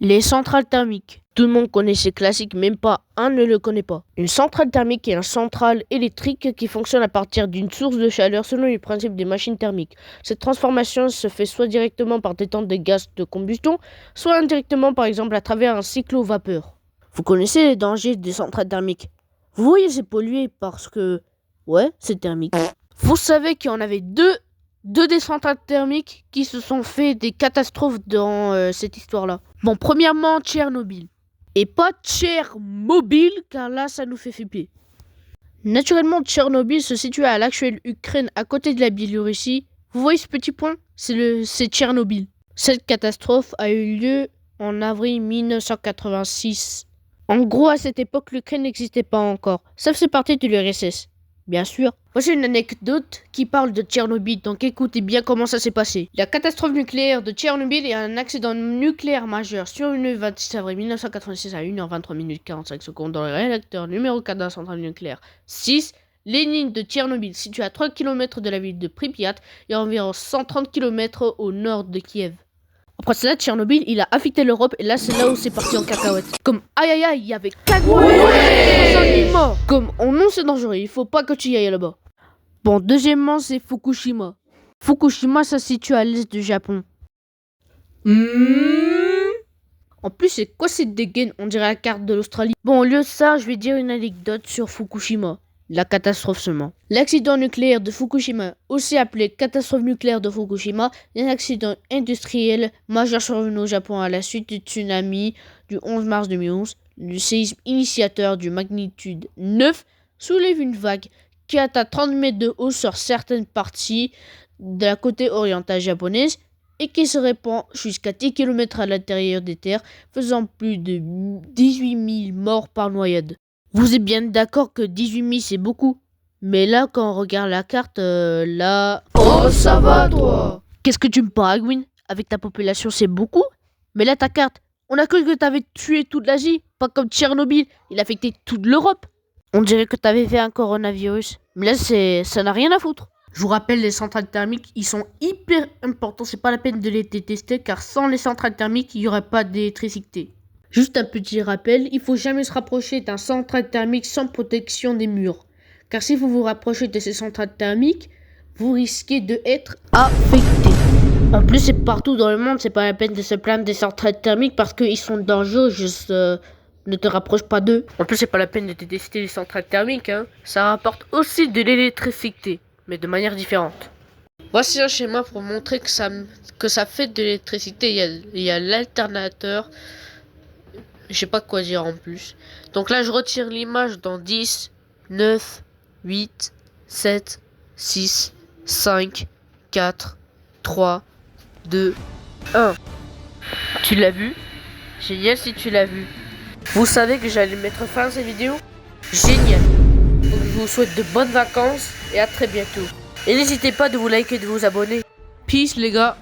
Les centrales thermiques. Tout le monde connaît ces classiques, même pas un ne le connaît pas. Une centrale thermique est une centrale électrique qui fonctionne à partir d'une source de chaleur selon les principes des machines thermiques. Cette transformation se fait soit directement par détente de gaz de combustion, soit indirectement par exemple à travers un cyclo-vapeur. Vous connaissez les dangers des centrales thermiques? Vous voyez, c'est pollué parce que... ouais, c'est thermique. Vous savez qu'il y en avait deux des centrales thermiques qui se sont fait des catastrophes dans cette histoire-là. Bon, premièrement, Tchernobyl. Et pas Tchernobyl, car là, ça nous fait flipper. Naturellement, Tchernobyl se situe à l'actuelle Ukraine, à côté de la Biélorussie. Vous voyez ce petit point? C'est Tchernobyl. Cette catastrophe a eu lieu en avril 1986. En gros, à cette époque, l'Ukraine n'existait pas encore. Ça faisait partie de l'URSS. Bien sûr. Voici une anecdote qui parle de Tchernobyl, donc écoutez bien comment ça s'est passé. La catastrophe nucléaire de Tchernobyl est un accident nucléaire majeur survenu le 26 avril 1986 à 1h23 minutes 45 secondes dans le réacteur numéro 4 de la centrale nucléaire 6. Lénine de Tchernobyl, situé à 3 km de la ville de Pripyat et à environ 130 km au nord de Kiev. Après cela, Tchernobyl, il a affecté l'Europe et là, c'est là où c'est parti en cacahuète. Comme aïe aïe aïe, il y avait 4 morts. Comme oh non, c'est dangereux, il faut pas que tu y ailles là-bas. Bon, deuxièmement, c'est Fukushima. Fukushima, ça se situe à l'est du Japon. En plus, c'est quoi cette dégaine? On dirait la carte de l'Australie. Bon, au lieu de ça, je vais dire une anecdote sur Fukushima. La catastrophe seulement. L'accident nucléaire de Fukushima, aussi appelé catastrophe nucléaire de Fukushima, est un accident industriel majeur survenu au Japon à la suite du tsunami du 11 mars 2011. Le séisme initiateur de magnitude 9 soulève une vague qui atteint 30 mètres de haut sur certaines parties de la côte orientale japonaise et qui se répand jusqu'à 10 km à l'intérieur des terres, faisant plus de 18 000 morts par noyade. Vous êtes bien d'accord que 18 000 c'est beaucoup. Mais là, quand on regarde la carte, là... Oh, ça va, toi! Qu'est-ce que tu me parles, Gwyn? Avec ta population, c'est beaucoup? Mais là, ta carte, on a cru que t'avais tué toute l'Asie. Pas comme Tchernobyl, il a affecté toute l'Europe. On dirait que t'avais fait un coronavirus. Mais là, ça n'a rien à foutre. Je vous rappelle, les centrales thermiques, ils sont hyper importants. C'est pas la peine de les détester, car sans les centrales thermiques, il n'y aurait pas d'électricité. Juste un petit rappel, il faut jamais se rapprocher d'un central thermique sans protection des murs. Car si vous vous rapprochez de ces centrales thermiques, vous risquez de être affecté. En plus, c'est partout dans le monde, c'est pas la peine de se plaindre des centrales thermiques parce qu'ils sont dangereux, juste ne te rapproche pas d'eux. En plus, c'est pas la peine de détester les centrales thermiques, hein. Ça rapporte aussi de l'électricité, mais de manière différente. Voici un schéma pour montrer que ça fait de l'électricité. Il y a l'alternateur. Je sais pas quoi dire en plus. Donc là, je retire l'image dans 10, 9, 8, 7, 6, 5, 4, 3, 2, 1. Tu l'as vu? Génial si tu l'as vu. Vous savez que j'allais mettre fin à cette vidéo? Génial. Donc je vous souhaite de bonnes vacances et à très bientôt. Et n'hésitez pas de vous liker et de vous abonner. Peace les gars.